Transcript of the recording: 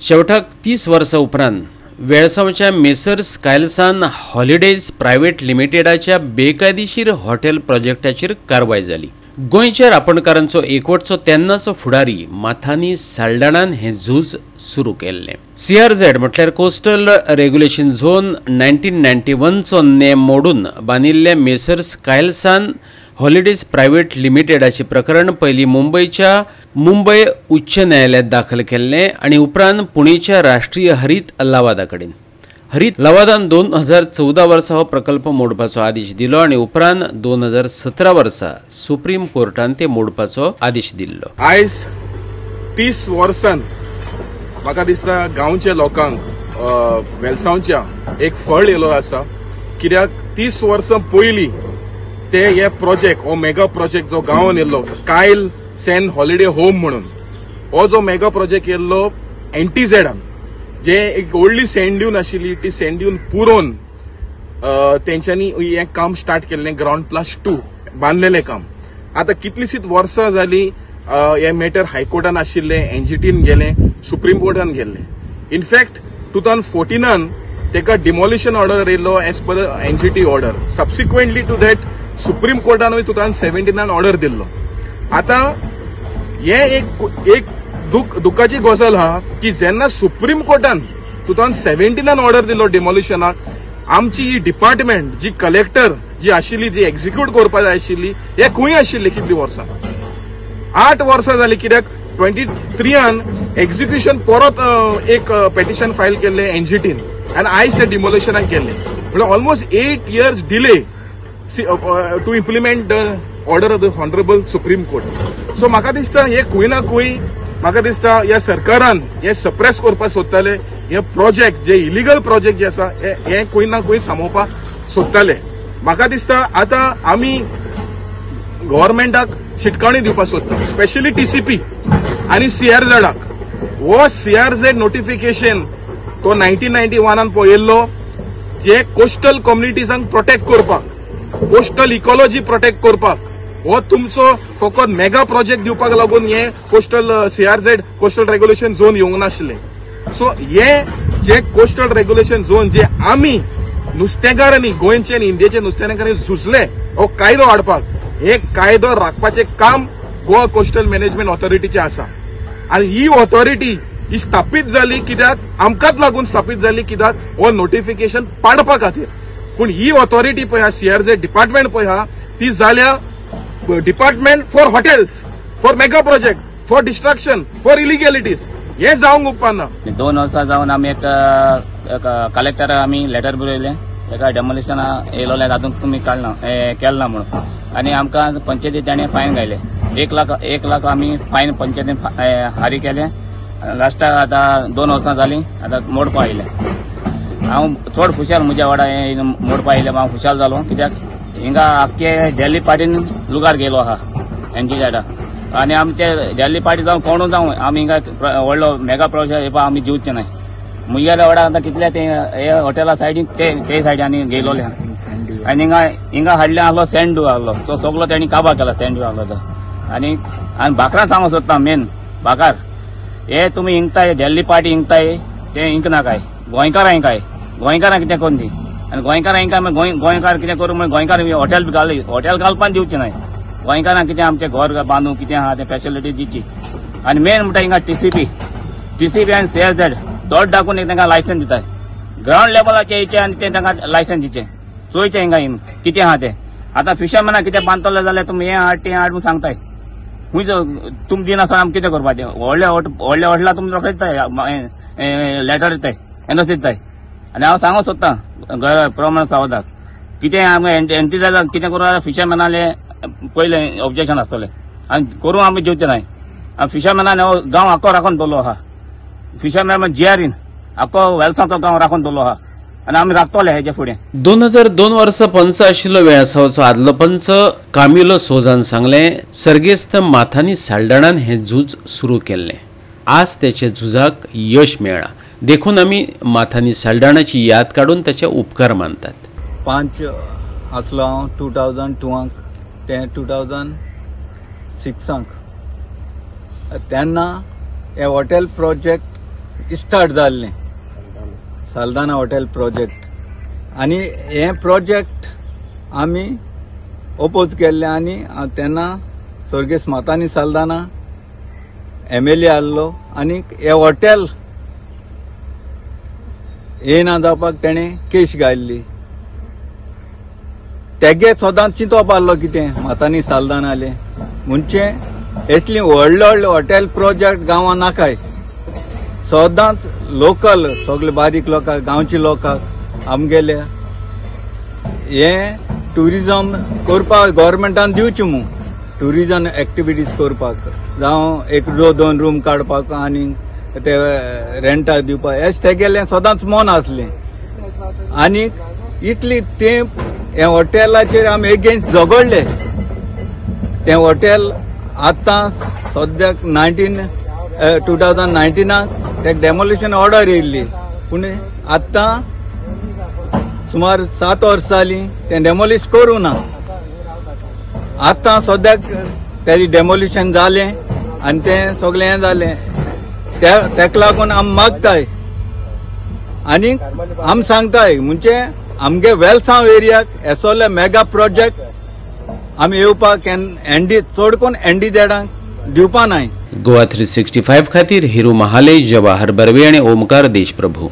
शेवटाक 30 वर्सां उपरांत वेळसावच्या मेसर्स कायल्सान हॉलिडेज प्रायव्हेट लिमिटेडाच्या बेकायदेशीर हॉटेल प्रोजेक्टाचेर कारवाय जाली। गोंयच्या रापणकारांचो एकवटचो तेन्नाचो फुडारी माथानी साल्डाणान हे झूज सुरू केल्लें। CRZ म्हटल्यार कोस्टल रेग्युलेशन झोन 1991 चो नेम मोडून बांदिल्ल्या मेसर्स कायल्सान हॉलिडेज प्रायव्हेट लिमिटेडाचे प्रकरण पयलीं मुंबयच्या मुंबय उच्च न्यायालयात दाखल केल्लें आनी उपरांत पुणेच्या राष्ट्रीय हरीत लवादा कडेन। हरीत लवादान 2014 वर्सा हो प्रकल्प मोडपाचो आदेश दिलो आनी उपरांत 2017 वर्सा सुप्रीम कोर्टान ते मोडपाचो आदेश दिल्लो। आयज 30 वर्सान म्हाका दिसता गांवच्या लोकांक वेलसांवच्या एक फळ येलो आसा, कित्याक 30 वर्सां पयलीं ते हे प्रोजेक्ट हो मेगा प्रोजेक्ट जो गांवान येल्लो कायल सेन हॉलिडे होम म्हणून, हो जो मेगा प्रोजेक्ट येल्लो एंटीझेडान जे एक व्हडली सँड ड्यून आशिल्ली ती सँड ड्यून पुरोवन तेंच्यांनी हे काम स्टार्ट केल्लें ग्राउंड प्लस 2 बांदलेलें काम। आता कितलीशीच वर्सां जाली हे मॅटर हायकोर्टान आशिल्लें, एनजीटीन गेलें, सुप्रीम कोर्टान गेल्लें। इनफॅक्ट 2014 तेका डिमॉलिशन ऑर्डर येयल्लो as per NGT order. Subsequently to that supreme कोर्टानूय 2017 ऑर्डर दिल्लो। आता हे एक दुःखाची गजाल हा की जेन्ना सुप्रीम कोर्टान 2017 ऑर्डर दिलो डिमॉलिशनाक, आमची ही डिपार्टमेंट जी कलेक्टर जी आशिल्ली जी एक्झिक्यूट करपाक जाय आशिल्ली हे खंय आशिल्ली कितली वर्सां? 8 वर्सां जाली, कित्याक 23 एक्झिक्युशन परत एक पेटिशन फायल केल्लें एनजीटीन आनी आयज ते डिमॉलिशनाक गेल्लें, म्हणजे almost 8 years delay to implement the order of the honourable supreme court. So म्हाका दिसता हे खंय ना खंय म्हाका दिसता ह्या सरकारान हे सप्रेस करपाक सोदताले, हे प्रोजेक्ट जे इलिगल प्रोजेक्ट जे आसा हे खंय ना खंय थांबोवपाक सोदताले। म्हाका दिसता आता आमी गव्हर्नमेंटाक शिटकावणी दिवपाक सोदता, स्पेशली TCP आनी CRZाक। हो CRZ नोटिफिकेशन तो 1991 पळयल्लो जे कोस्टल कम्युनिटीजांक प्रोटेक्ट करपाक, कोस्टल इकॉलॉजी प्रोटेक्ट करपाक, हो तुमचो फकत मेगा प्रोजेक्ट दिवपाक लागून हे coastal CRZ coastal regulation zone येवंक नाशिल्ले। सो हे जे कोस्टल रेग्युलेशन झोन जे आमी नुस्तेकारांनी गोंयचे आनी इंडियेचे नुस्तेकारांनी झुजले हो कायदो हाडपाक, हे कायदो राखपाचें काम गोवा कोस्टल मॅनेजमेंट ऑथॉरिटीचे आसा। आनी ही ऑथॉरिटी ही स्थापीत जाली कित्याक आमकांच लागून स्थापीत जाली, कित्याक हो नोटिफिकेशन पाडपा खातीर। पूण ही ऑथॉरिटी पळय हा CRZ डिपार्टमेंट पळय हा ती जाल्या department for hotels, for mega project, for destruction, for इलिगॅलिटीज। हे जावंक उपकारना। 2 वर्सां जावन आमी एक कलेक्टर आमी लेटर बरयलें एका डेमोलिशन येयलोले तातूंत तुमी केलना म्हणून, आनी आमकां पंचायती ताणें फायन घायले 1 लाख आमी फायन पंचायतीन हारी केले। लास्टाक आतां 2 वर्सां जालीं आतां मोडपा आयले। हांव चड खुशाल म्हज्या वाडा मोडपा आयले, हांव खुशाल जालो, कित्याक हिंगा आख्खे दिल्ली पार्टीन लुगार गेलो आहा एनजीझेडा, आनी आमी ते दिल्ली पार्टी जावन कोणू जावं आमी हिंगा व्हडलो मेगा प्रोजेक्ट येवपा आमी जिवचे नाय। मुगेल्या वाडा आतां कितले ते हे हॉटेला सायडीन ते सायडीन गेलोले आनी हिंगा हाडले आहलो सँड आहलो तो सगळो तेणी काबार केला सँड आहलो तो। आनी भाकरां सांगूंक सोदता मेन भाकार, हे तुमी हिंगताय दिल्ली पार्टी हिंगताय ते हिंकना काय, गोंयकारां हिंकाय, गोंयकारां कितें कोन्न दी, आनी गोंयकारां हिंका गोंयकार कितें करूं म्हण गोंयकार हॉटेल हॉटेल घालपाक दिवचे नाय। गोंयकारांक कितें आमचें घर बांदूं कितें आहा तें फॅसिलिटी दिवची। आनी मेन म्हणटा हिंगा TCP आनी CRZ दोड दाखोवन तांकां लायसन्स दिताय, ग्राउंड लेवलाचे येचे आनी ते तांकां लायसन्स दिचे चोयचे हिंगा कितें आहा तें। आतां फिशरमॅनाक कितें बांदतले जाल्यार तुमी हें हाड तें हाड म्हूण सांगताय, खूंय तुमी दिनासतना आमी कितें करपाचें? व्हडल्या हॉटेला तुमी रोखडे दिताय लेटर दिताय NOC दिताय। आनी हांव सांगूंक सोदतां प्रमाण सावधाक कितें आमकां एंटीझेडाक कितें करूं फिशरमॅनाले पयलें ऑब्जेक्शन आसतलें आनी करूं आमी जेवचे नाय। फिशरमॅनान हो गांव आख्खो राखून दवरलो आहा, फिशरमॅन GRN आख्खो वेलसांचो गांव राखून दवरलो आहा आनी आमी राखतले हेजे फुडें। 2002 वर्सा पंच आशिल्लो वेळसावचो आदलो पंच कामिलो सोजान सांगलें सर्गेस्त माथानी साल्डाणान हें झूज सुरू केल्लें। आज तेचे झुजाक यश मेळ्ळां देखून आमी माथानी साल्डाणाची याद काडून ताचे उपकार मानतात। पंच आसलो हांव 2002 ते 2006 तेन्ना हे हॉटेल प्रोजेक्ट स्टार्ट जाल्लें साल्दाना हॉटेल प्रोजेक्ट आनी हे प्रोजेक्ट आमी ओपोज केल्ले आनी तेन्ना स्वर्गीय स्मातानी साल्दाना MLA आहलो आनी हे हॉटेल येना जावपाक तेणे केश घाल्ली तेगे सदांच चिंतप आहलो कितें मातानी साल्दानाले म्हणजे असली व्हडले व्हडले हॉटेल प्रोजेक्ट गांवां नाकाय सदांच लोकल सगळे बारीक लोकांक गांवच्या लोकांक आमगेले हे टुरिजम करपाक गव्हर्मेंटान दिवचे मू टुरिजम एक्टिविटीज करपाक जावं 1-2 रूम काडपाक आनी ते रेंटाक दिवपाक हेच तेगेलें सदांच मन आसलें आनी इतली ते हे हॉटेलाचेर आमी एगेन्स्ट झगडले ते हॉटेल आतां सद्याक 2019 ते डेमोलिशन ऑर्डर येयल्ली पूण आतां सुमार 7 वर्सां जालीं ते डेमोलिश करूं ना आतां सद्याक तेजे डेमोलिशन जालें आनी तें सगळें हें जालें तेका लागून आमी मागताय आनी आमी सांगताय म्हणजे आमगे वेलसांव एरियाक एसोले मेगा प्रोजेक्ट आमी येवपाक चड कोन्न एनडीझेडांक दिवपा नाय. गोवा 365 खातीर हिरू महाले, जवाहर बर्वे आनी ओमकार देशप्रभू.